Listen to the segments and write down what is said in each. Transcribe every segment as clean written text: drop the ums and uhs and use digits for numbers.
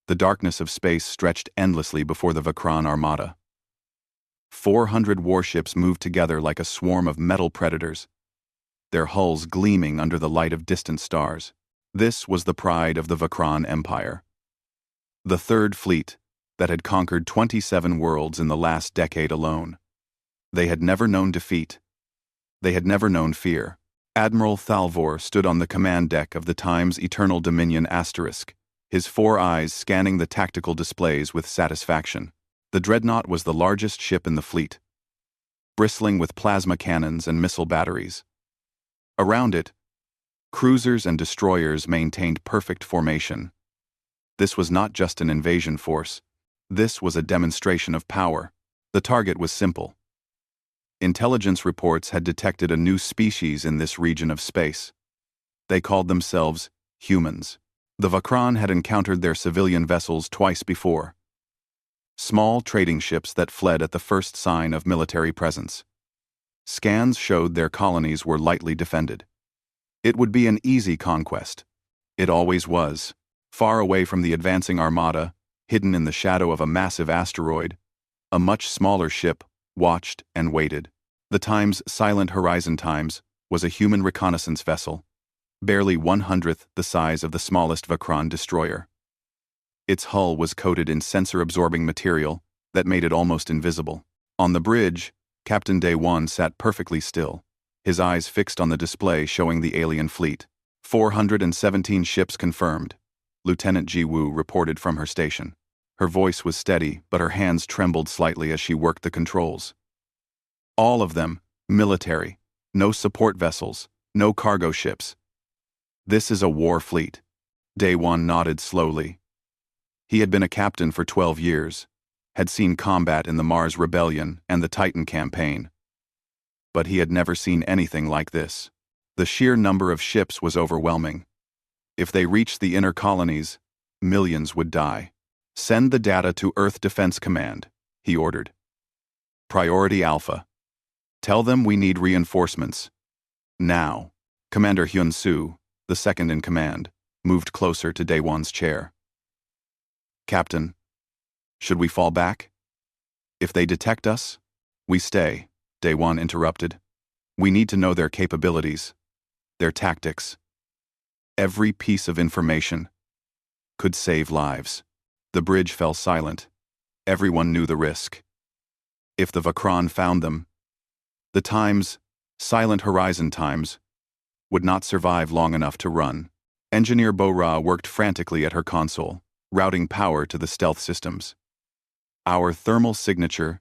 The darkness of space stretched endlessly before the Vakran Armada. 400 warships moved together like a swarm of metal predators, their hulls gleaming under the light of distant stars. This was the pride of the Vakran Empire. The Third Fleet, that had conquered 27 worlds in the last decade alone. They had never known defeat. They had never known fear. Admiral Thalvor stood on the command deck of the Time's Eternal Dominion Asterisk, his 4 eyes scanning the tactical displays with satisfaction. The dreadnought was the largest ship in the fleet, bristling with plasma cannons and missile batteries. Around it, cruisers and destroyers maintained perfect formation. This was not just an invasion force. This was a demonstration of power. The target was simple. Intelligence reports had detected a new species in this region of space. They called themselves humans. The Vakran had encountered their civilian vessels twice before. Small trading ships that fled at the first sign of military presence. Scans showed their colonies were lightly defended. It would be an easy conquest. It always was. Far away from the advancing armada, hidden in the shadow of a massive asteroid, a much smaller ship watched and waited. The Time's Silent Horizon Times was a human reconnaissance vessel, barely 1/100th the size of the smallest Vakran destroyer. Its hull was coated in sensor-absorbing material that made it almost invisible. On the bridge, Captain Day-1 sat perfectly still, his eyes fixed on the display showing the alien fleet. 417 ships confirmed, Lieutenant Ji-woo reported from her station. Her voice was steady, but her hands trembled slightly as she worked the controls. All of them, military, no support vessels, no cargo ships. This is a war fleet. Day-1 nodded slowly. He had been a captain for 12 years, had seen combat in the Mars Rebellion and the Titan campaign. But he had never seen anything like this. The sheer number of ships was overwhelming. If they reached the inner colonies, millions would die. Send the data to Earth Defense Command, he ordered. Priority Alpha. Tell them we need reinforcements. Now. Commander Hyun-soo, the second in command, moved closer to Day-1's chair. Captain, should we fall back? If they detect us, we stay, Day-1 interrupted. We need to know their capabilities, their tactics. Every piece of information could save lives. The bridge fell silent. Everyone knew the risk. If the Vakran found them, the Time's Silent Horizon Times would not survive long enough to run. Engineer Bo-ra worked frantically at her console, routing power to the stealth systems. Our thermal signature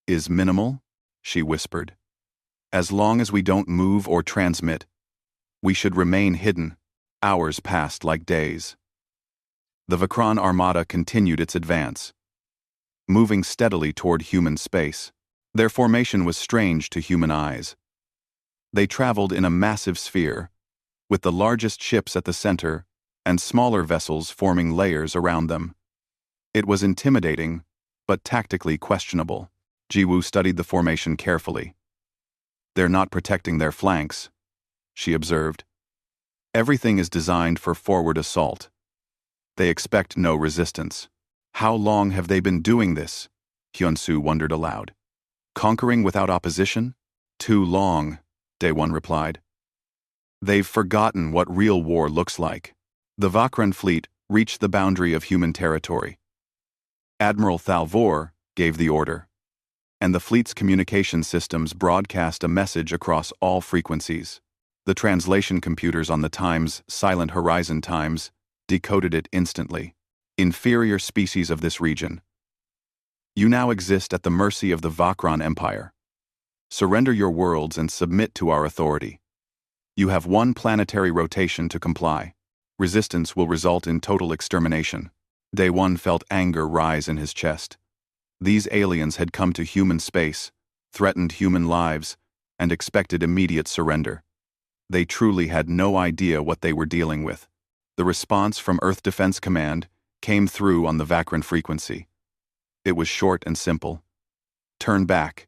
is minimal, she whispered. As long as we don't move or transmit, we should remain hidden. Hours passed like days. The Vakran Armada continued its advance, moving steadily toward human space. Their formation was strange to human eyes. They traveled in a massive sphere, with the largest ships at the center and smaller vessels forming layers around them. It was intimidating, but tactically questionable. Ji-woo studied the formation carefully. They're not protecting their flanks, she observed. Everything is designed for forward assault. They expect no resistance. How long have they been doing this? Hyun-soo wondered aloud. Conquering without opposition? Too long, Day-1 replied. They've forgotten what real war looks like. The Vakran fleet reached the boundary of human territory. Admiral Thalvor gave the order, and the fleet's communication systems broadcast a message across all frequencies. The translation computers on the Time's Silent Horizon Times decoded it instantly. Inferior species of this region. You now exist at the mercy of the Vakran Empire. Surrender your worlds and submit to our authority. You have one planetary rotation to comply. Resistance will result in total extermination. Day-1 felt anger rise in his chest. These aliens had come to human space, threatened human lives, and expected immediate surrender. They truly had no idea what they were dealing with. The response from Earth Defense Command came through on the Vakran frequency. It was short and simple. Turn back.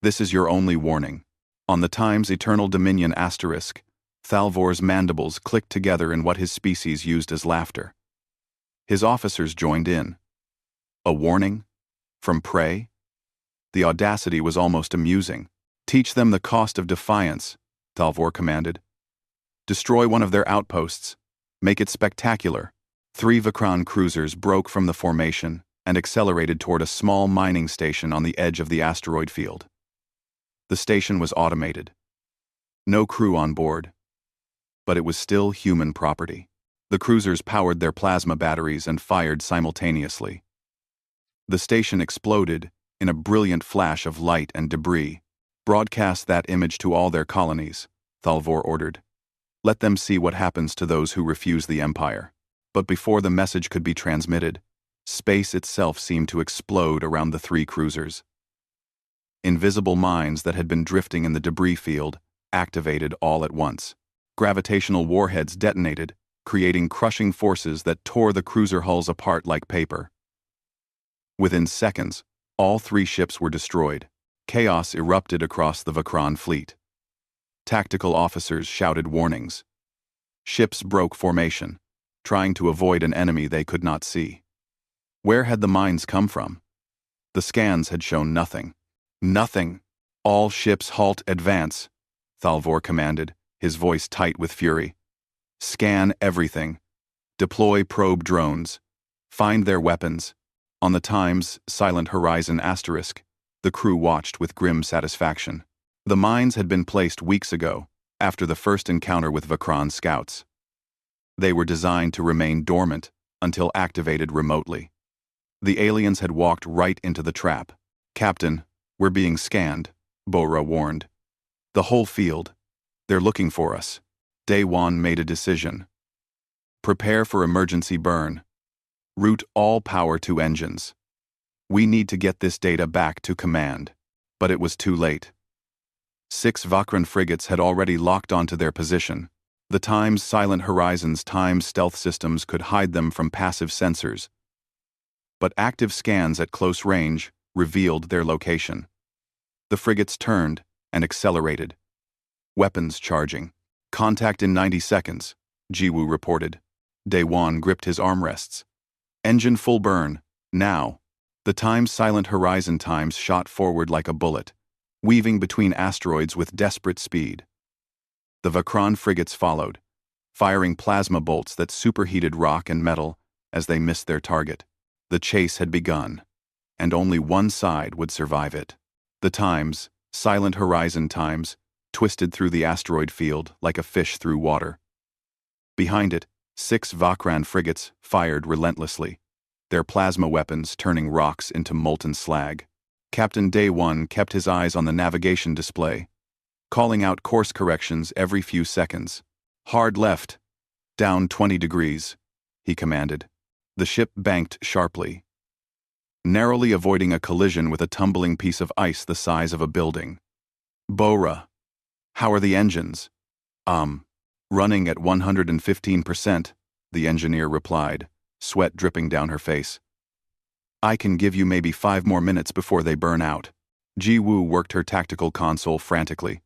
This is your only warning. On the Time's Eternal Dominion Asterisk, Thalvor's mandibles clicked together in what his species used as laughter. His officers joined in. A warning? From prey? The audacity was almost amusing. Teach them the cost of defiance, Thalvor commanded. Destroy one of their outposts. Make it spectacular. 3 Vakran cruisers broke from the formation and accelerated toward a small mining station on the edge of the asteroid field. The station was automated. No crew on board. But it was still human property. The cruisers powered their plasma batteries and fired simultaneously. The station exploded in a brilliant flash of light and debris. Broadcast that image to all their colonies, Thalvor ordered. Let them see what happens to those who refuse the Empire. But before the message could be transmitted, space itself seemed to explode around the 3 cruisers. Invisible mines that had been drifting in the debris field activated all at once. Gravitational warheads detonated, creating crushing forces that tore the cruiser hulls apart like paper. Within seconds, all 3 ships were destroyed. Chaos erupted across the Vakran fleet. Tactical officers shouted warnings. Ships broke formation, trying to avoid an enemy they could not see. Where had the mines come from? The scans had shown nothing. Nothing. All ships halt, advance, Thalvor commanded, his voice tight with fury. Scan everything. Deploy probe drones. Find their weapons. On the Times Silent Horizon asterisk, the crew watched with grim satisfaction. The mines had been placed weeks ago, after the first encounter with Vakran scouts. They were designed to remain dormant until activated remotely. The aliens had walked right into the trap. Captain, we're being scanned, Bora warned. The whole field. They're looking for us. Daewon made a decision. Prepare for emergency burn. Route all power to engines. We need to get this data back to command. But it was too late. 6 Vakran frigates had already locked onto their position. The Times Silent Horizon's time stealth systems could hide them from passive sensors. But active scans at close range revealed their location. The frigates turned and accelerated. Weapons charging. Contact in 90 seconds, Jiwoo reported. Daewon gripped his armrests. Engine full burn, now. The Times Silent Horizon Times shot forward like a bullet, weaving between asteroids with desperate speed. The Vakran frigates followed, firing plasma bolts that superheated rock and metal as they missed their target. The chase had begun, and only one side would survive it. The Times, Silent Horizon Times, twisted through the asteroid field like a fish through water. Behind it, 6 Vakran frigates fired relentlessly, their plasma weapons turning rocks into molten slag. Captain Daewon kept his eyes on the navigation display, calling out course corrections every few seconds. Hard left, down 20 degrees, he commanded. The ship banked sharply, narrowly avoiding a collision with a tumbling piece of ice the size of a building. Bora, how are the engines? Running at 115%, the engineer replied, sweat dripping down her face. I can give you maybe 5 more minutes before they burn out. Jiwoo worked her tactical console frantically.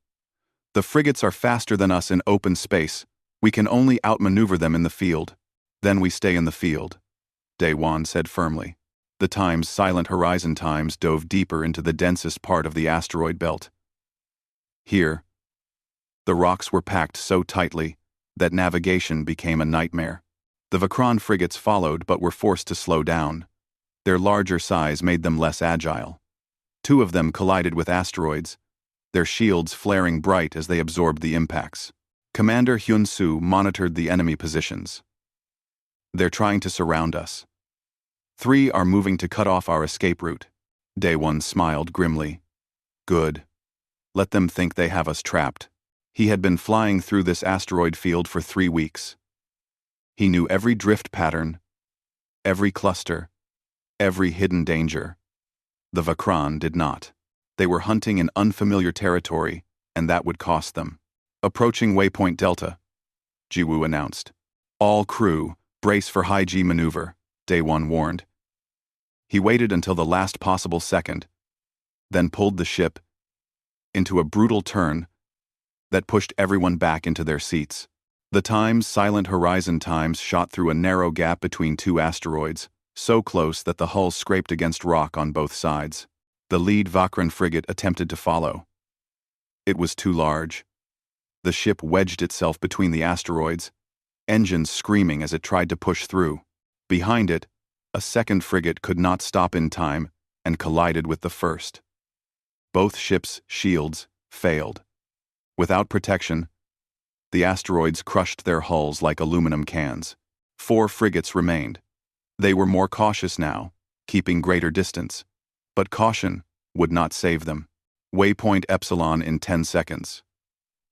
The frigates are faster than us in open space. We can only outmaneuver them in the field. Then we stay in the field, Daewon said firmly. The Times Silent Horizon Times dove deeper into the densest part of the asteroid belt. Here, the rocks were packed so tightly that navigation became a nightmare. The Vakran frigates followed but were forced to slow down. Their larger size made them less agile. 2 of them collided with asteroids, their shields flaring bright as they absorbed the impacts. Commander Hyun-soo monitored the enemy positions. They're trying to surround us. 3 are moving to cut off our escape route. Daewon smiled grimly. Good. Let them think they have us trapped. He had been flying through this asteroid field for 3 weeks. He knew every drift pattern, every cluster, every hidden danger. The Vakran did not. They were hunting in unfamiliar territory, and that would cost them. Approaching Waypoint Delta, Jiwoo announced. All crew, brace for high-G maneuver, Daewon warned. He waited until the last possible second, then pulled the ship into a brutal turn that pushed everyone back into their seats. The Times Silent Horizon Times shot through a narrow gap between two asteroids, so close that the hull scraped against rock on both sides. The lead Vakran frigate attempted to follow. It was too large. The ship wedged itself between the asteroids, engines screaming as it tried to push through. Behind it, a second frigate could not stop in time and collided with the first. Both ships' shields failed. Without protection, the asteroids crushed their hulls like aluminum cans. 4 frigates remained. They were more cautious now, keeping greater distance. But caution would not save them. Waypoint Epsilon in 10 seconds.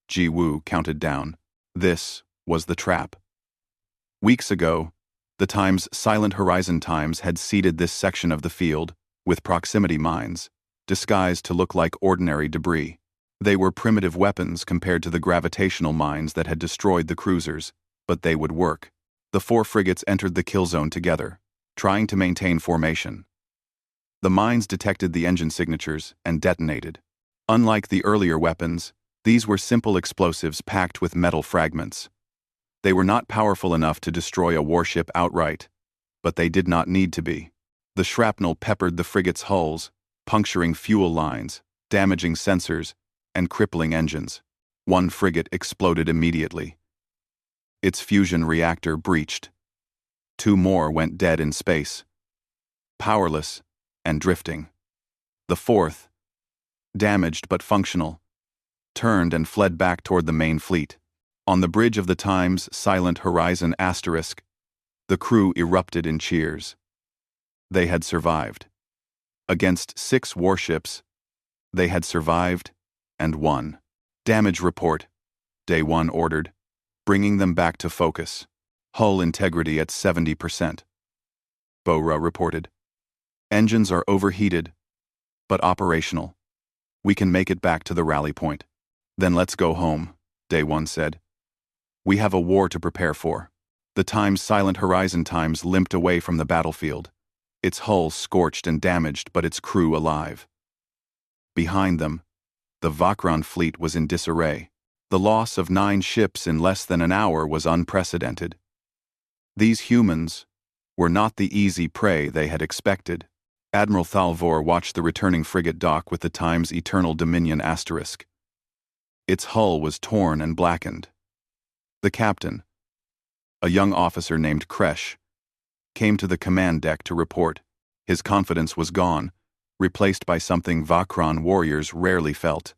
Ji Woo counted down. This was the trap. Weeks ago, the Times Silent Horizon Times had seeded this section of the field with proximity mines, disguised to look like ordinary debris. They were primitive weapons compared to the gravitational mines that had destroyed the cruisers, but they would work. The 4 frigates entered the kill zone together, trying to maintain formation. The mines detected the engine signatures and detonated. Unlike the earlier weapons, these were simple explosives packed with metal fragments. They were not powerful enough to destroy a warship outright, but they did not need to be. The shrapnel peppered the frigate's hulls, puncturing fuel lines, damaging sensors, and crippling engines. 1 frigate exploded immediately. Its fusion reactor breached. 2 more went dead in space, powerless and drifting. The 4th, damaged but functional, turned and fled back toward the main fleet. On the bridge of the Times Silent Horizon asterisk, the crew erupted in cheers. They had survived. Against 6 warships, they had survived and won. Damage report, Day 1 ordered, bringing them back to focus. Hull integrity at 70%. Bora reported. Engines are overheated, but operational. We can make it back to the rally point. Then let's go home, Day 1 said. We have a war to prepare for. The Times Silent Horizon Times limped away from the battlefield, its hull scorched and damaged, but its crew alive. Behind them, the Vakran fleet was in disarray. The loss of 9 ships in less than an hour was unprecedented. These humans were not the easy prey they had expected. Admiral Thalvor watched the returning frigate dock with the Times Eternal Dominion asterisk. Its hull was torn and blackened. The captain, a young officer named Kresh, came to the command deck to report. His confidence was gone, replaced by something Vakran warriors rarely felt: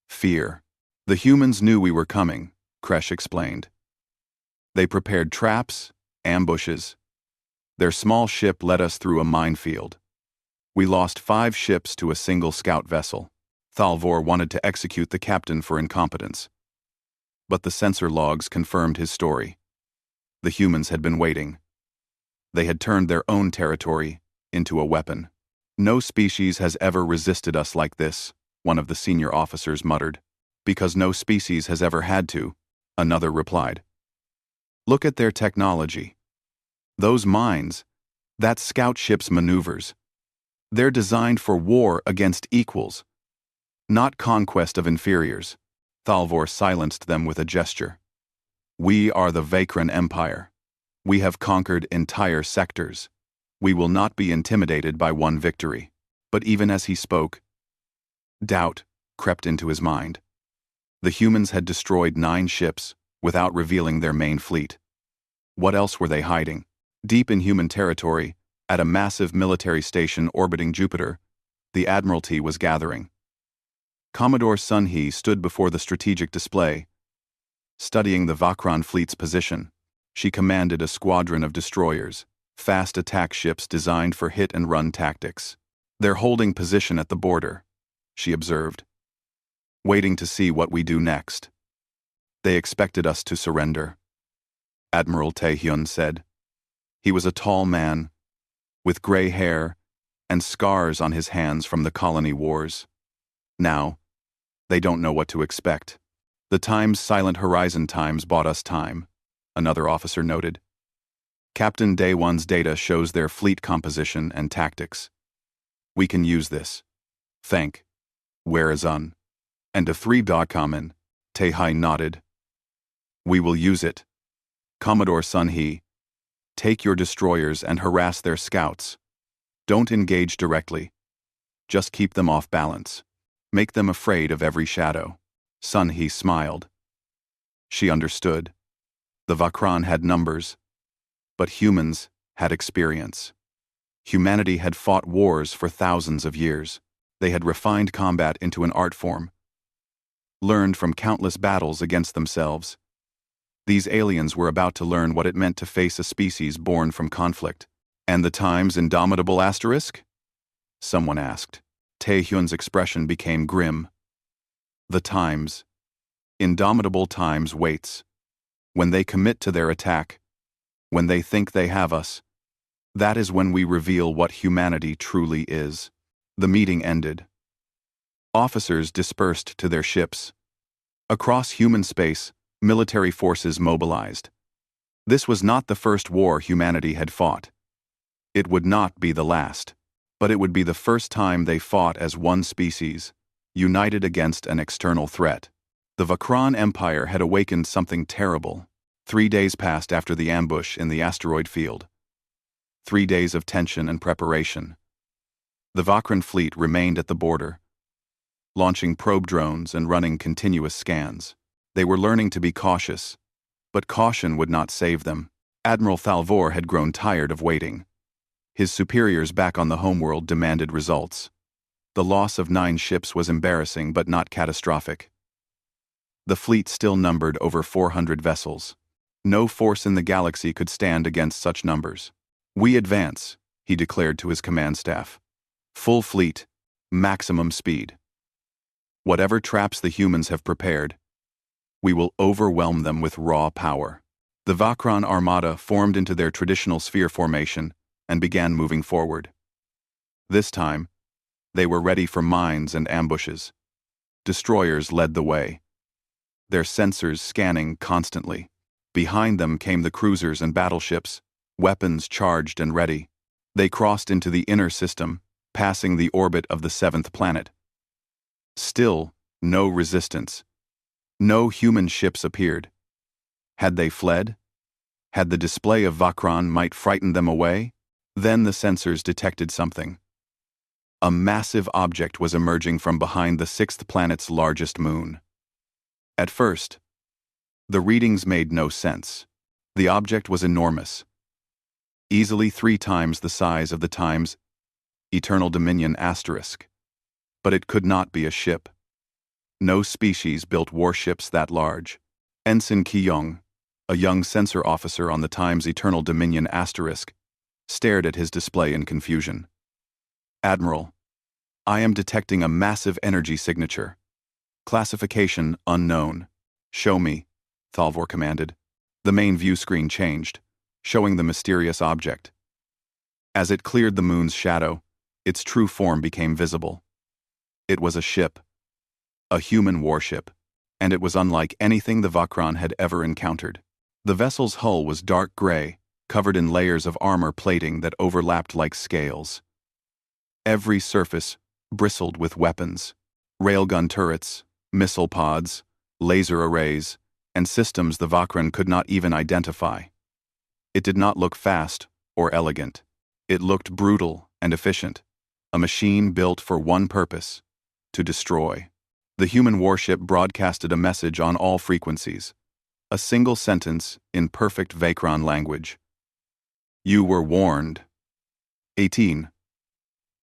fear. The humans knew we were coming, Kresh explained. They prepared traps, ambushes. Their small ship led us through a minefield. We lost 5 ships to a single scout vessel. Thalvor wanted to execute the captain for incompetence. But the sensor logs confirmed his story. The humans had been waiting. They had turned their own territory into a weapon. No species has ever resisted us like this, one of the senior officers muttered. Because no species has ever had to, another replied. Look at their technology. Those mines, that scout ship's maneuvers. They're designed for war against equals, not conquest of inferiors. Thalvor silenced them with a gesture. We are the Vakran Empire. We have conquered entire sectors. We will not be intimidated by one victory. But even as he spoke, doubt crept into his mind. The humans had destroyed 9 ships without revealing their main fleet. What else were they hiding? Deep in human territory, at a massive military station orbiting Jupiter, the Admiralty was gathering. Commodore Sun Hee stood before the strategic display, studying the Vakran fleet's position. She commanded a squadron of destroyers, fast attack ships designed for hit-and-run tactics. They're holding position at the border, she observed, waiting to see what we do next. They expected us to surrender, Admiral Tae-hyun said. He was a tall man, with gray hair and scars on his hands from the colony wars. Now, they don't know what to expect. The Times Silent Horizon Times bought us time, another officer noted. Captain Daewon's data shows their fleet composition and tactics. We can use this. Thank Warazun. And a 3.com. Tae-hai nodded. We will use it. Commodore Sun He, take your destroyers and harass their scouts. Don't engage directly. Just keep them off balance. Make them afraid of every shadow. Sun He smiled. She understood. The Vakran had numbers, but humans had experience. Humanity had fought wars for thousands of years. They had refined combat into an art form, learned from countless battles against themselves. These aliens were about to learn what it meant to face a species born from conflict. And the Time's indomitable asterisk? Someone asked. Taehyun's expression became grim. The Time's indomitable Time's waits. When they commit to their attack, when they think they have us, that is when we reveal what humanity truly is. The meeting ended. Officers dispersed to their ships. Across human space, military forces mobilized. This was not the first war humanity had fought. It would not be the last, but it would be the first time they fought as one species, united against an external threat. The Vakran Empire had awakened something terrible. 3 days passed after the ambush in the asteroid field. 3 days of tension and preparation. The Vakran fleet remained at the border, launching probe drones and running continuous scans. They were learning to be cautious, but caution would not save them. Admiral Thalvor had grown tired of waiting. His superiors back on the homeworld demanded results. The loss of 9 ships was embarrassing but not catastrophic. The fleet still numbered over 400 vessels. No force in the galaxy could stand against such numbers. We advance, he declared to his command staff. Full fleet, maximum speed. Whatever traps the humans have prepared, we will overwhelm them with raw power. The Vakran Armada formed into their traditional sphere formation and began moving forward. This time, they were ready for mines and ambushes. Destroyers led the way, their sensors scanning constantly. Behind them came the cruisers and battleships, weapons charged and ready. They crossed into the inner system, passing the orbit of the 7th planet. Still, no resistance. No human ships appeared. Had they fled? Had the display of Vakran might frighten them away? Then the sensors detected something. A massive object was emerging from behind the 6th planet's largest moon. At first, the readings made no sense. The object was enormous, easily 3 times the size of the Time's Eternal Dominion asterisk. But it could not be a ship. No species built warships that large. Ensign Ki-young, a young sensor officer on the Time's Eternal Dominion asterisk, stared at his display in confusion. Admiral, I am detecting a massive energy signature. Classification unknown. Show me, Thalvor commanded. The main view screen changed, showing the mysterious object. As it cleared the moon's shadow, its true form became visible. It was a ship, a human warship, and it was unlike anything the Vakran had ever encountered. The vessel's hull was dark gray, covered in layers of armor plating that overlapped like scales. Every surface bristled with weapons, railgun turrets, missile pods, laser arrays, and systems the Vakran could not even identify. It did not look fast or elegant. It looked brutal and efficient, a machine built for one purpose: to destroy. The human warship broadcasted a message on all frequencies, a single sentence in perfect Vakran language. You were warned. 18.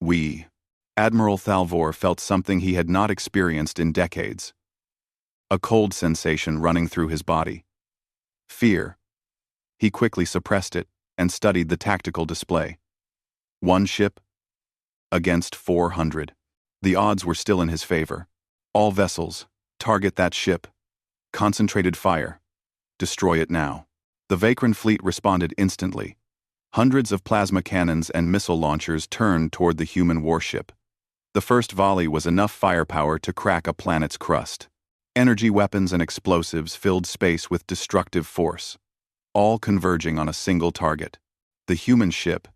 We. Admiral Thalvor felt something he had not experienced in decades. A cold sensation running through his body. Fear. He quickly suppressed it and studied the tactical display. 1 ship against 400. The odds were still in his favor. All vessels, target that ship. Concentrated fire. Destroy it now. The Vakran fleet responded instantly. Hundreds of plasma cannons and missile launchers turned toward the human warship. The first volley was enough firepower to crack a planet's crust. Energy weapons and explosives filled space with destructive force, all converging on a single target. The human ship,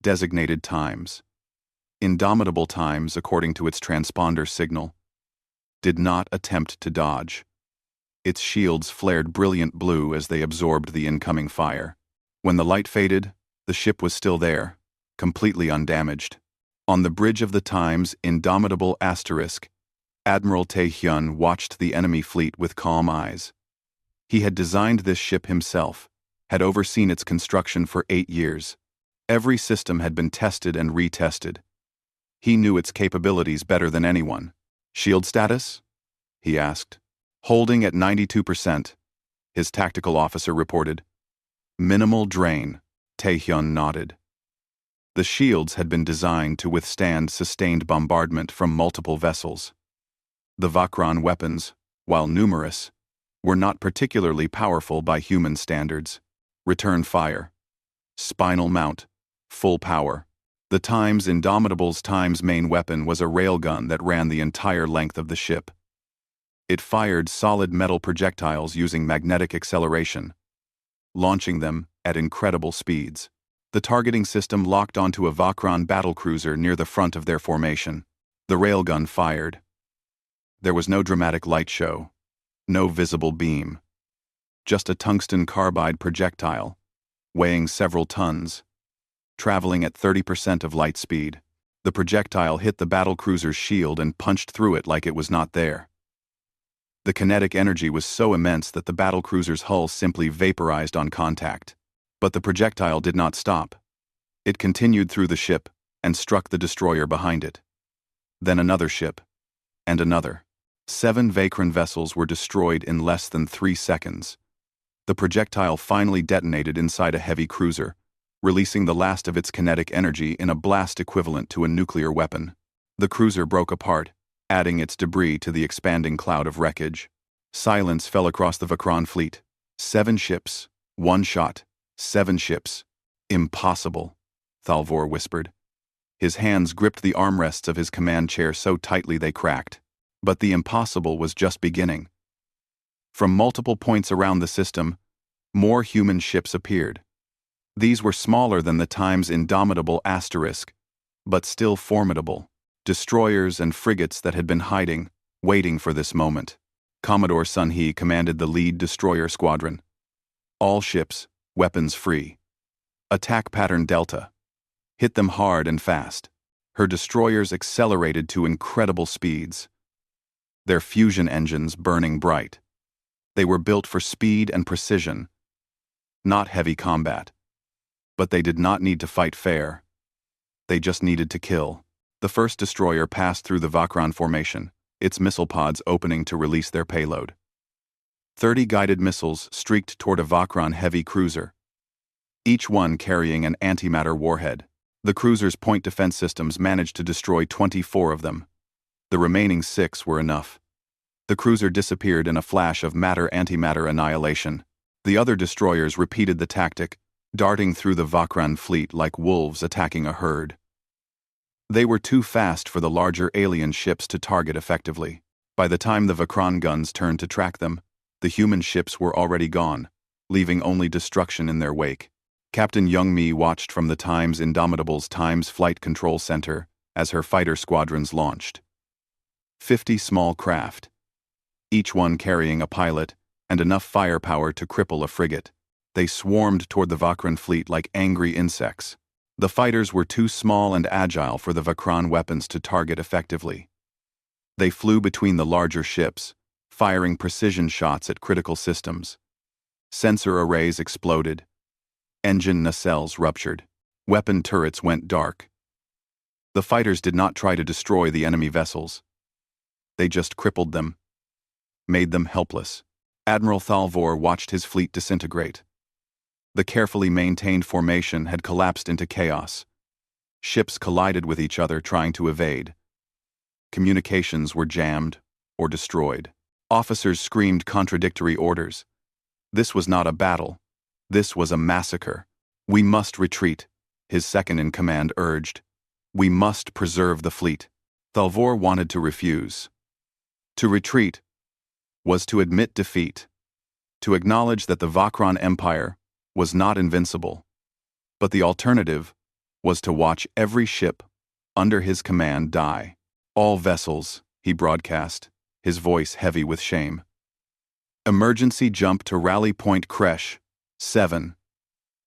designated Times, indomitable Times according to its transponder signal, did not attempt to dodge. Its shields flared brilliant blue as they absorbed the incoming fire. When the light faded, the ship was still there, completely undamaged. On the bridge of the Time's indomitable asterisk, Admiral Tae-hyun watched the enemy fleet with calm eyes. He had designed this ship himself, had overseen its construction for 8 years. Every system had been tested and retested. He knew its capabilities better than anyone. "Shield status?" he asked. "Holding at 92%, his tactical officer reported. "Minimal drain," Tae-hyun nodded. The shields had been designed to withstand sustained bombardment from multiple vessels. The Vakran weapons, while numerous, were not particularly powerful by human standards. Return fire. Spinal mount. Full power. The Time's Indomitable's Time's main weapon was a railgun that ran the entire length of the ship. It fired solid metal projectiles using magnetic acceleration, launching them at incredible speeds. The targeting system locked onto a Vakran battlecruiser near the front of their formation. The railgun fired. There was no dramatic light show, no visible beam. Just a tungsten carbide projectile, weighing several tons, traveling at 30% of light speed. The projectile hit the battlecruiser's shield and punched through it like it was not there. The kinetic energy was so immense that the battlecruiser's hull simply vaporized on contact. But the projectile did not stop. It continued through the ship and struck the destroyer behind it. Then another ship, and another. 7 Vakran vessels were destroyed in less than 3 seconds. The projectile finally detonated inside a heavy cruiser, releasing the last of its kinetic energy in a blast equivalent to a nuclear weapon. The cruiser broke apart, adding its debris to the expanding cloud of wreckage. Silence fell across the Vakran fleet. 7 ships, 1 shot, 7 ships. "Impossible," Thalvor whispered. His hands gripped the armrests of his command chair so tightly they cracked. But the impossible was just beginning. From multiple points around the system, more human ships appeared. These were smaller than the Time's indomitable asterisk, but still formidable. Destroyers and frigates that had been hiding, waiting for this moment. Commodore Sun-hee commanded the lead destroyer squadron. All ships, weapons free. Attack pattern Delta. Hit them hard and fast. Her destroyers accelerated to incredible speeds, their fusion engines burning bright. They were built for speed and precision, not heavy combat. But they did not need to fight fair. They just needed to kill. The first destroyer passed through the Vakran formation, its missile pods opening to release their payload. 30 guided missiles streaked toward a Vakran heavy cruiser, each one carrying an antimatter warhead. The cruiser's point defense systems managed to destroy 24 of them. The remaining 6 were enough. The cruiser disappeared in a flash of matter-antimatter annihilation. The other destroyers repeated the tactic, darting through the Vakran fleet like wolves attacking a herd. They were too fast for the larger alien ships to target effectively. By the time the Vakran guns turned to track them, the human ships were already gone, leaving only destruction in their wake. Captain Young-mi watched from the Time's Indomitable's Time's Flight Control Center as her fighter squadrons launched. 50 small craft, each one carrying a pilot and enough firepower to cripple a frigate. They swarmed toward the Vakran fleet like angry insects. The fighters were too small and agile for the Vakran weapons to target effectively. They flew between the larger ships, firing precision shots at critical systems. Sensor arrays exploded. Engine nacelles ruptured. Weapon turrets went dark. The fighters did not try to destroy the enemy vessels. They just crippled them, made them helpless. Admiral Thalvor watched his fleet disintegrate. The carefully maintained formation had collapsed into chaos. Ships collided with each other trying to evade. Communications were jammed or destroyed. Officers screamed contradictory orders. This was not a battle. This was a massacre. "We must retreat," his second-in-command urged. "We must preserve the fleet." Thalvor wanted to refuse. To retreat was to admit defeat, to acknowledge that the Vakran Empire was not invincible. But the alternative was to watch every ship under his command die. "All vessels," he broadcast, his voice heavy with shame. Emergency jump to rally point Kresh. 7.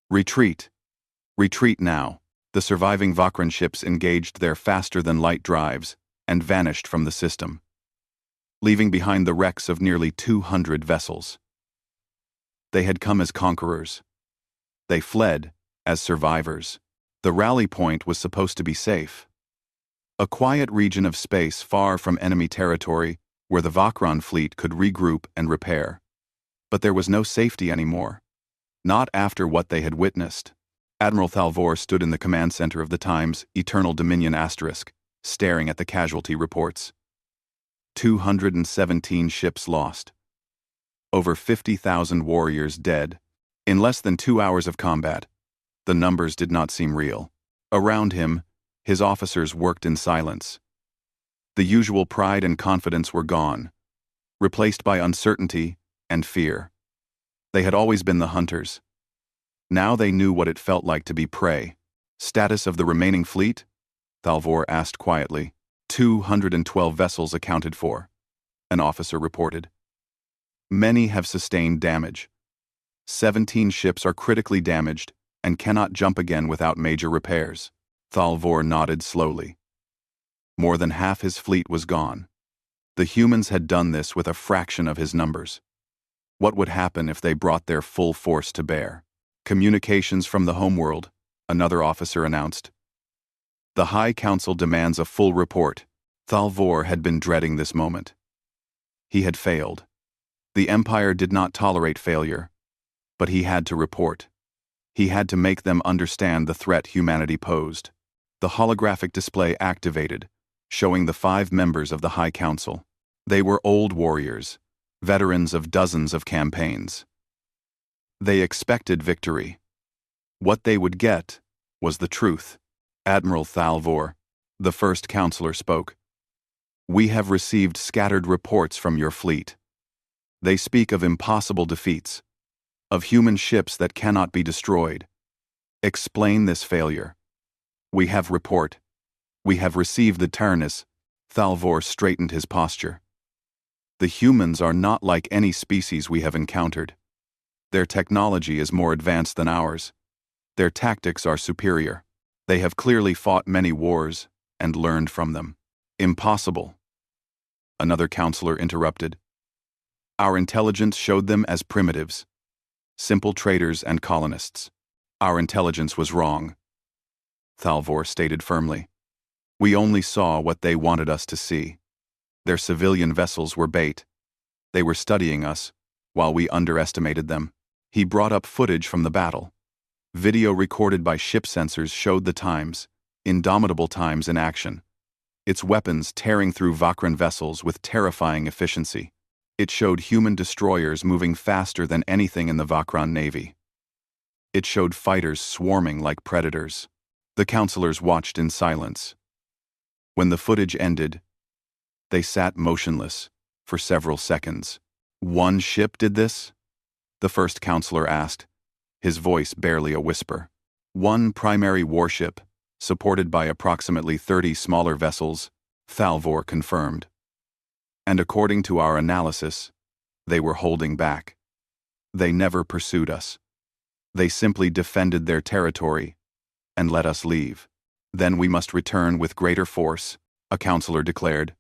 Retreat. Retreat now. The surviving Vakran ships engaged their faster-than-light drives and vanished from the system, leaving behind the wrecks of nearly 200 vessels. They had come as conquerors. They fled as survivors. The rally point was supposed to be safe. A quiet region of space far from enemy territory where the Vakran fleet could regroup and repair. But there was no safety anymore. Not after what they had witnessed. Admiral Thalvor stood in the command center of the Times Eternal Dominion *, staring at the casualty reports. 217 ships lost. Over 50,000 warriors dead. In less than 2 hours of combat, the numbers did not seem real. Around him, his officers worked in silence. The usual pride and confidence were gone, replaced by uncertainty and fear. They had always been the hunters. Now they knew what it felt like to be prey. Status of the remaining fleet? Thalvor asked quietly. 212 vessels accounted for, an officer reported. Many have sustained damage. 17 ships are critically damaged and cannot jump again without major repairs. Thalvor nodded slowly. More than half his fleet was gone. The humans had done this with a fraction of his numbers. What would happen if they brought their full force to bear? Communications from the homeworld, another officer announced. The High Council demands a full report. Thalvor had been dreading this moment. He had failed. The Empire did not tolerate failure, but he had to report. He had to make them understand the threat humanity posed. The holographic display activated, showing the 5 members of the High Council. They were old warriors, veterans of dozens of campaigns. They expected victory. What they would get was the truth. Admiral Thalvor, the first counselor, spoke. We have received scattered reports from your fleet. They speak of impossible defeats, of human ships that cannot be destroyed. Explain this failure. We have report. We have received the Tyrannus. Thalvor straightened his posture. The humans are not like any species we have encountered. Their technology is more advanced than ours. Their tactics are superior. They have clearly fought many wars and learned from them. Impossible. Another counselor interrupted. Our intelligence showed them as primitives, simple traders and colonists. Our intelligence was wrong. Thalvor stated firmly. We only saw what they wanted us to see. Their civilian vessels were bait. They were studying us, while we underestimated them. He brought up footage from the battle. Video recorded by ship sensors showed the Times, indomitable Times in action. Its weapons tearing through Vakran vessels with terrifying efficiency. It showed human destroyers moving faster than anything in the Vakran navy. It showed fighters swarming like predators. The counselors watched in silence. When the footage ended, they sat motionless for several seconds. One ship did this? The first counselor asked, his voice barely a whisper. One primary warship, supported by approximately 30 smaller vessels, Thalvor confirmed. And according to our analysis, they were holding back. They never pursued us. They simply defended their territory and let us leave. Then we must return with greater force, a counselor declared.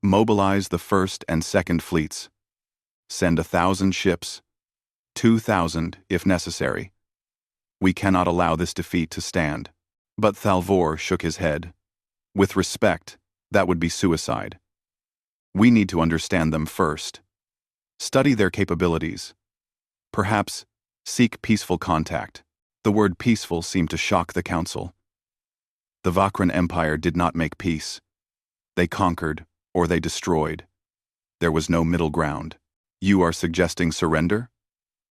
Mobilize the first and second fleets. Send 1,000 ships, 2,000 if necessary. We cannot allow this defeat to stand. But Thalvor shook his head. With respect, that would be suicide. We need to understand them first. Study their capabilities. Perhaps seek peaceful contact. The word peaceful seemed to shock the council. The Vakran Empire did not make peace. They conquered, or they destroyed. There was no middle ground. You are suggesting surrender?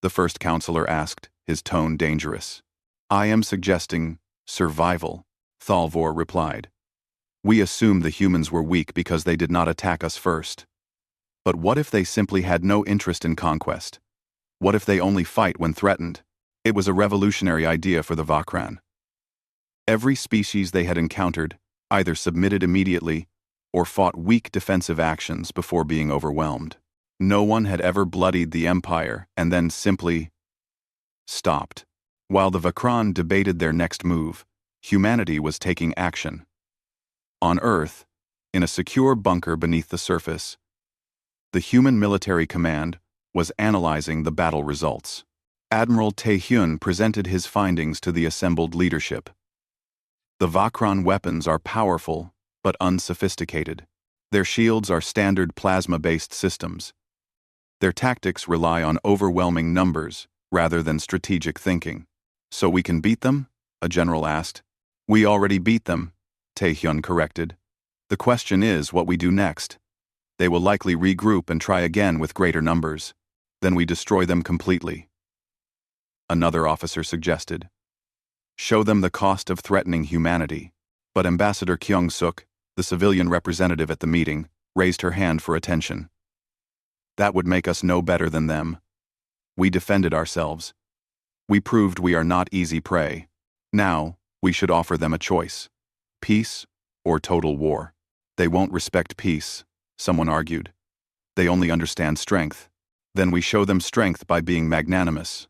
The first counselor asked, his tone dangerous. I am suggesting survival, Thalvor replied. We assumed the humans were weak because they did not attack us first. But what if they simply had no interest in conquest? What if they only fight when threatened? It was a revolutionary idea for the Vakran. Every species they had encountered either submitted immediately or fought weak defensive actions before being overwhelmed. No one had ever bloodied the Empire and then simply stopped. While the Vakran debated their next move, humanity was taking action. On Earth, in a secure bunker beneath the surface, the human military command was analyzing the battle results. Admiral Tae-hyun presented his findings to the assembled leadership. The Vakran weapons are powerful, but unsophisticated. Their shields are standard plasma-based systems. Their tactics rely on overwhelming numbers rather than strategic thinking. So we can beat them? A general asked. We already beat them, Tae-hyun corrected. The question is what we do next. They will likely regroup and try again with greater numbers. Then we destroy them completely. Another officer suggested. Show them the cost of threatening humanity. But Ambassador Kyung-suk, the civilian representative at the meeting, raised her hand for attention. That would make us no better than them. We defended ourselves. We proved we are not easy prey. Now, we should offer them a choice. Peace or total war. They won't respect peace, someone argued. They only understand strength. Then we show them strength by being magnanimous.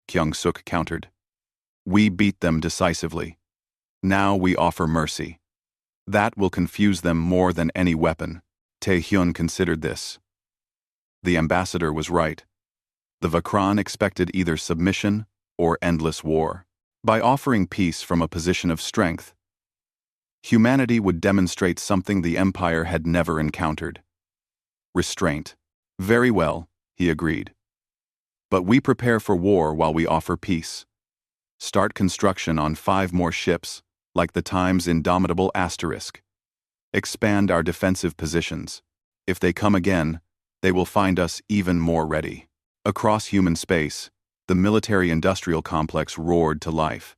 Kyung-suk countered. We beat them decisively. Now we offer mercy. That will confuse them more than any weapon. Tae-hyun considered this. The ambassador was right. The Vakran expected either submission or endless war. By offering peace from a position of strength, humanity would demonstrate something the Empire had never encountered. Restraint. Very well, he agreed. But we prepare for war while we offer peace. Start construction on 5 more ships, like the Time's indomitable Asterisk. Expand our defensive positions. If they come again, they will find us even more ready. Across human space, the military-industrial complex roared to life.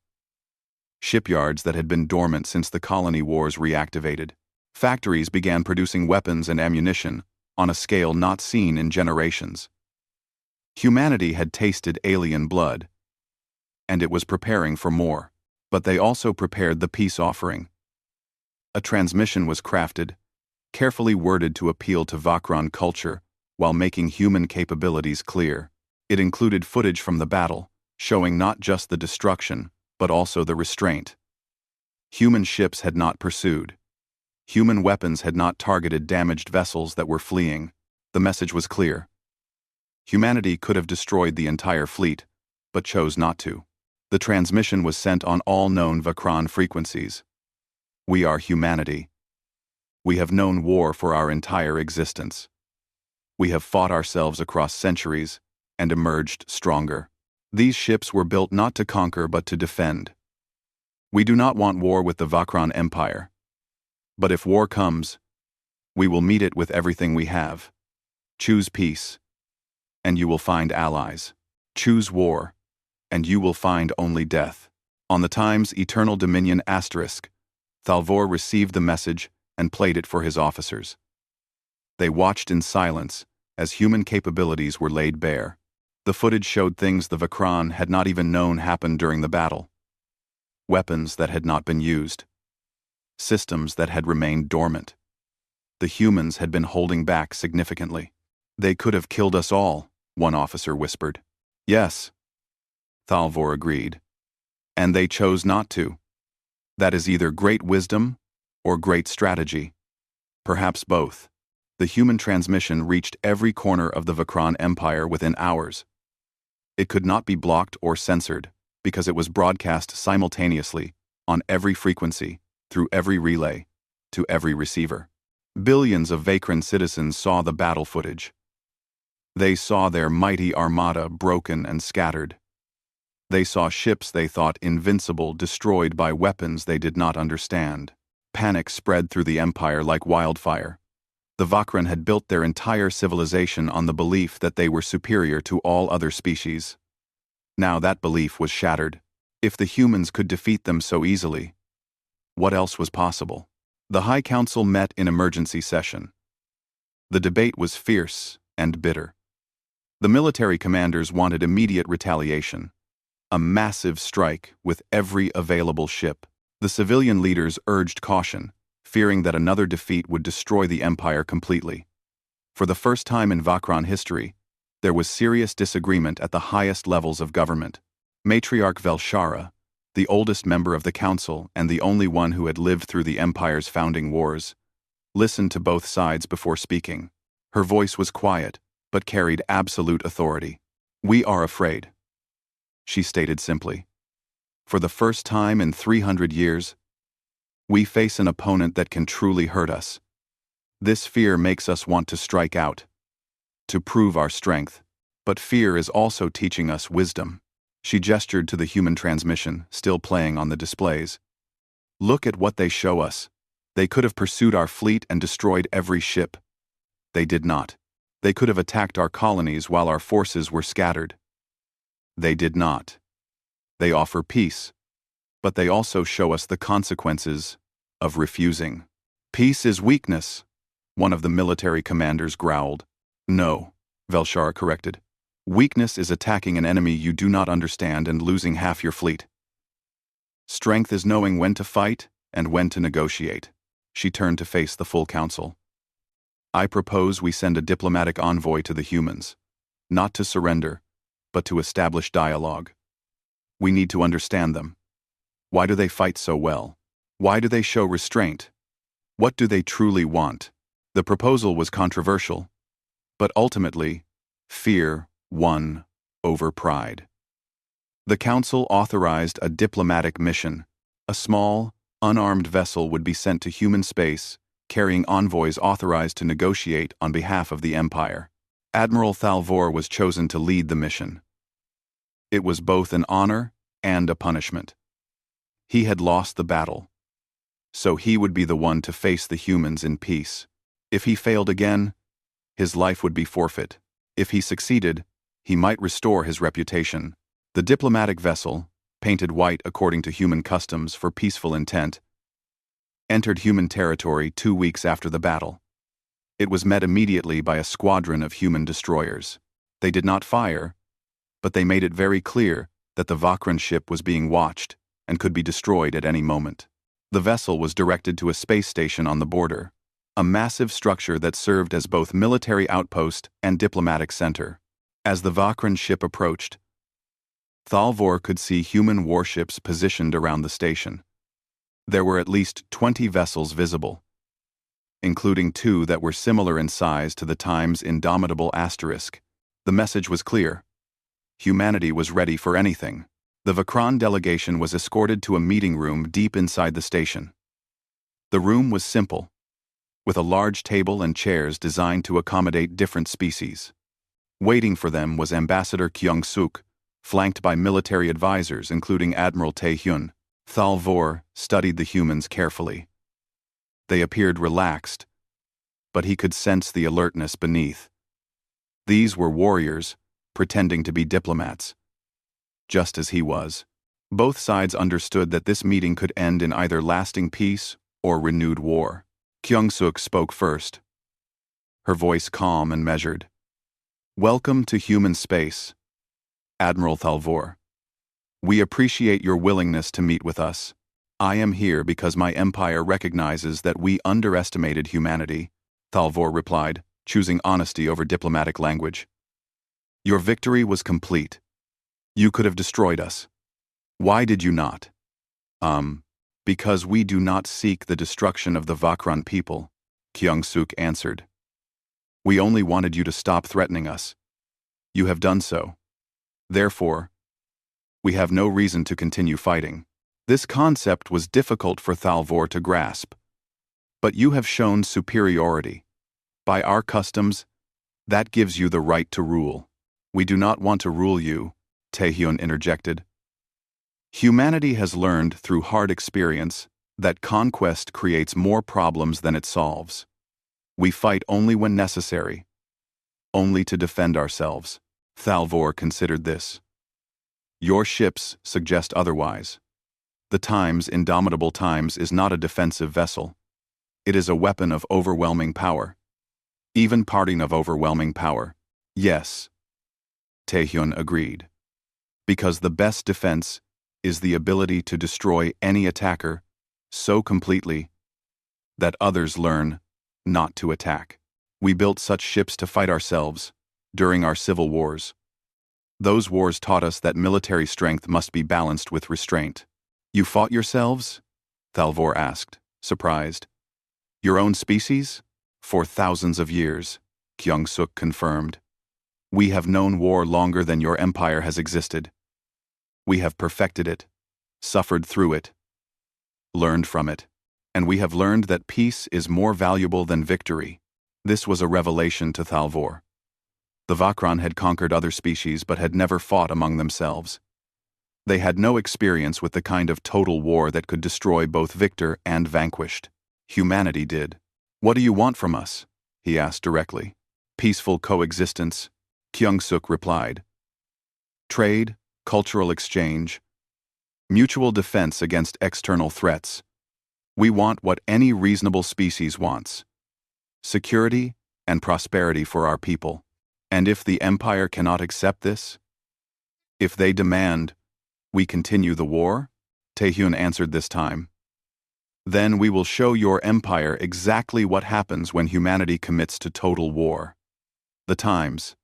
Shipyards that had been dormant since the colony wars reactivated. Factories began producing weapons and ammunition on a scale not seen in generations. Humanity had tasted alien blood, and it was preparing for more. But they also prepared the peace offering. A transmission was crafted, carefully worded to appeal to Vakran culture while making human capabilities clear. It included footage from the battle, showing not just the destruction, but also the restraint. Human ships had not pursued. Human weapons had not targeted damaged vessels that were fleeing. The message was clear. Humanity could have destroyed the entire fleet, but chose not to. The transmission was sent on all known Vakran frequencies. We are humanity. We have known war for our entire existence. We have fought ourselves across centuries and emerged stronger. These ships were built not to conquer but to defend. We do not want war with the Vakran Empire. But if war comes, we will meet it with everything we have. Choose peace, and you will find allies. Choose war, and you will find only death. On the Time's Eternal Dominion Asterisk, Thalvor received the message and played it for his officers. They watched in silence as human capabilities were laid bare. The footage showed things the Vakran had not even known happened during the battle. Weapons that had not been used. Systems that had remained dormant. The humans had been holding back significantly. They could have killed us all, one officer whispered. Yes, Thalvor agreed. And they chose not to. That is either great wisdom or great strategy. Perhaps both. The human transmission reached every corner of the Vakran Empire within hours. It could not be blocked or censored because it was broadcast simultaneously on every frequency, through every relay, to every receiver. Billions of Vakran citizens saw the battle footage. They saw their mighty armada broken and scattered. They saw ships they thought invincible destroyed by weapons they did not understand. Panic spread through the empire like wildfire. The Vakran had built their entire civilization on the belief that they were superior to all other species. Now that belief was shattered. If the humans could defeat them so easily, what else was possible? The High Council met in emergency session. The debate was fierce and bitter. The military commanders wanted immediate retaliation, a massive strike with every available ship. The civilian leaders urged caution, fearing that another defeat would destroy the empire completely. For the first time in Vakran history, there was serious disagreement at the highest levels of government. Matriarch Velshara, the oldest member of the council and the only one who had lived through the Empire's founding wars, listened to both sides before speaking. Her voice was quiet, but carried absolute authority. "We are afraid," she stated simply. "For the first time in 300 years, we face an opponent that can truly hurt us. This fear makes us want to strike out, to prove our strength. But fear is also teaching us wisdom." She gestured to the human transmission, still playing on the displays. "Look at what they show us. They could have pursued our fleet and destroyed every ship. They did not. They could have attacked our colonies while our forces were scattered. They did not. They offer peace, but they also show us the consequences of refusing." "Peace is weakness," one of the military commanders growled. "No," Velshara corrected. "Weakness is attacking an enemy you do not understand and losing half your fleet. Strength is knowing when to fight and when to negotiate." She turned to face the full council. "I propose we send a diplomatic envoy to the humans, not to surrender, but to establish dialogue. We need to understand them. Why do they fight so well? Why do they show restraint? What do they truly want?" The proposal was controversial, but ultimately, fear won over pride. The council authorized a diplomatic mission. A small, unarmed vessel would be sent to human space, carrying envoys authorized to negotiate on behalf of the Empire. Admiral Thalvor was chosen to lead the mission. It was both an honor and a punishment. He had lost the battle, so he would be the one to face the humans in peace. If he failed again, his life would be forfeit. If he succeeded, he might restore his reputation. The diplomatic vessel, painted white according to human customs for peaceful intent, entered human territory 2 weeks after the battle. It was met immediately by a squadron of human destroyers. They did not fire, but they made it very clear that the Vakran ship was being watched and could be destroyed at any moment. The vessel was directed to a space station on the border, a massive structure that served as both military outpost and diplomatic center. As the Vakran ship approached, Thalvor could see human warships positioned around the station. There were at least 20 vessels visible, including 2 that were similar in size to the Time's indomitable Asterisk. The message was clear. Humanity was ready for anything. The Vakran delegation was escorted to a meeting room deep inside the station. The room was simple, with a large table and chairs designed to accommodate different species. Waiting for them was Ambassador Kyung-suk, flanked by military advisors including Admiral Tae-hyun. Thalvor studied the humans carefully. They appeared relaxed, but he could sense the alertness beneath. These were warriors, pretending to be diplomats, just as he was. Both sides understood that this meeting could end in either lasting peace or renewed war. Kyung-suk spoke first, her voice calm and measured. "Welcome to human space, Admiral Thalvor. We appreciate your willingness to meet with us. I am here because my empire recognizes that we underestimated humanity," Thalvor replied, choosing honesty over diplomatic language. "Your victory was complete. You could have destroyed us. Why did you not?" Because we do not seek the destruction of the Vakran people," Kyung-suk answered. "We only wanted you to stop threatening us. You have done so. Therefore, we have no reason to continue fighting." This concept was difficult for Thalvor to grasp. "But you have shown superiority. By our customs, that gives you the right to rule." "We do not want to rule you," Tae-hyun interjected. "Humanity has learned through hard experience that conquest creates more problems than it solves. We fight only when necessary, only to defend ourselves." Thalvor considered this. "Your ships suggest otherwise. The Time's indomitable Times is not a defensive vessel. It is a weapon of overwhelming power. Even parting of overwhelming power." "Yes," Tae-hyun agreed. "Because the best defense is the ability to destroy any attacker so completely that others learn not to attack. We built such ships to fight ourselves, during our civil wars. Those wars taught us that military strength must be balanced with restraint. You fought yourselves? Thalvor asked, surprised. Your own species? For thousands of years, Kyung-suk confirmed. We have known war longer than your empire has existed. We have perfected it, suffered through it, learned from it, and we have learned that peace is more valuable than victory. This was a revelation to Thalvor. The Vakran had conquered other species but had never fought among themselves. They had no experience with the kind of total war that could destroy both victor and vanquished. Humanity did. What do you want from us? He asked directly. Peaceful coexistence, Kyung-suk replied. Trade, cultural exchange, mutual defense against external threats. We want what any reasonable species wants. Security and prosperity for our people. And if the Empire cannot accept this? If they demand we continue the war? Taehyun answered this time. Then we will show your Empire exactly what happens when humanity commits to total war. The Times.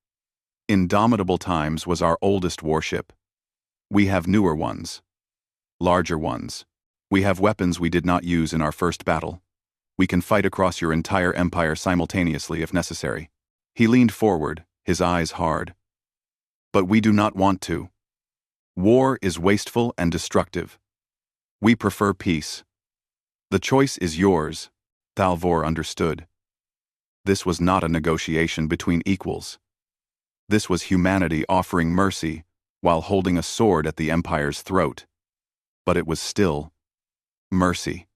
Indomitable Times was our oldest warship. We have newer ones. Larger ones. We have weapons we did not use in our first battle. We can fight across your entire empire simultaneously if necessary. He leaned forward, his eyes hard. But we do not want to. War is wasteful and destructive. We prefer peace. The choice is yours, Thalvor understood. This was not a negotiation between equals. This was humanity offering mercy while holding a sword at the Empire's throat. But it was still mercy.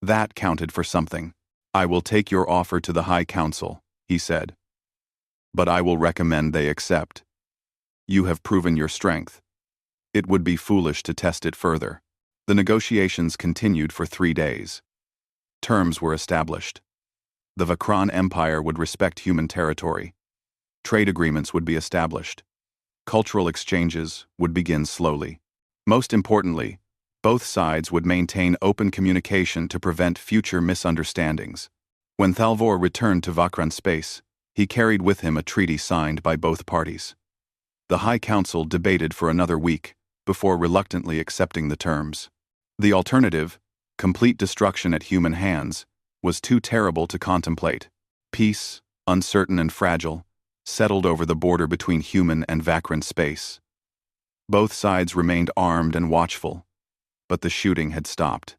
That counted for something. I will take your offer to the High Council, he said. But I will recommend they accept. You have proven your strength. It would be foolish to test it further. The negotiations continued for 3 days. Terms were established. The Vakran Empire would respect human territory. Trade agreements would be established. Cultural exchanges would begin slowly. Most importantly, both sides would maintain open communication to prevent future misunderstandings. When Thalvor returned to Vakran space, he carried with him a treaty signed by both parties. The High Council debated for another week before reluctantly accepting the terms. The alternative, complete destruction at human hands, was too terrible to contemplate. Peace, uncertain and fragile, settled over the border between human and Vakran space. Both sides remained armed and watchful, but the shooting had stopped.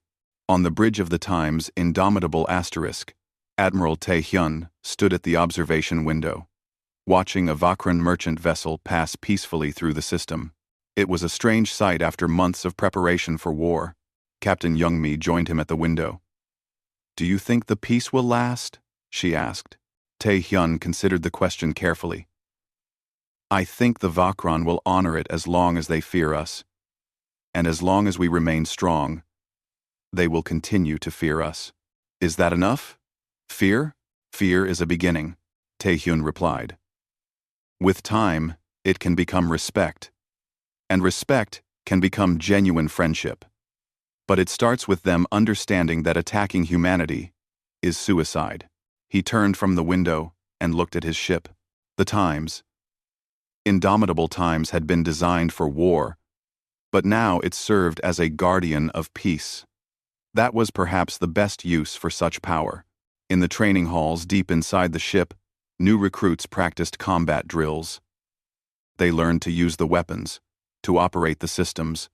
On the bridge of the Times' indomitable asterisk, Admiral Taehyun stood at the observation window, watching a Vakran merchant vessel pass peacefully through the system. It was a strange sight after months of preparation for war. Captain Youngmi joined him at the window. Do you think the peace will last? She asked. Taehyun considered the question carefully. I think the Vakran will honor it as long as they fear us. And as long as we remain strong, they will continue to fear us. Is that enough? Fear? Fear is a beginning, Taehyun replied. With time, it can become respect. And respect can become genuine friendship. But it starts with them understanding that attacking humanity is suicide. He turned from the window and looked at his ship. The Times. Indomitable Times had been designed for war, but now it served as a guardian of peace. That was perhaps the best use for such power. In the training halls deep inside the ship, new recruits practiced combat drills. They learned to use the weapons, to operate the systems,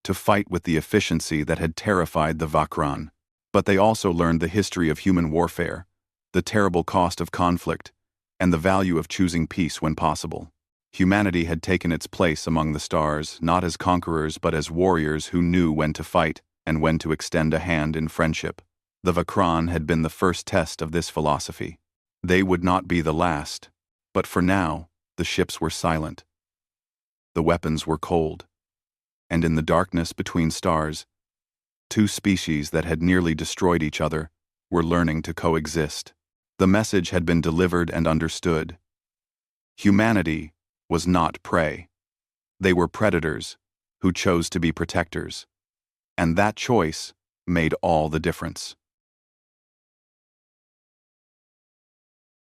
to fight with the efficiency that had terrified the Vakran. But they also learned the history of human warfare, the terrible cost of conflict, and the value of choosing peace when possible. Humanity had taken its place among the stars, not as conquerors but as warriors who knew when to fight and when to extend a hand in friendship. The Vakran had been the first test of this philosophy. They would not be the last, but for now, the ships were silent. The weapons were cold, and in the darkness between stars, two species that had nearly destroyed each other were learning to coexist. The message had been delivered and understood. Humanity was not prey. They were predators who chose to be protectors. And that choice made all the difference.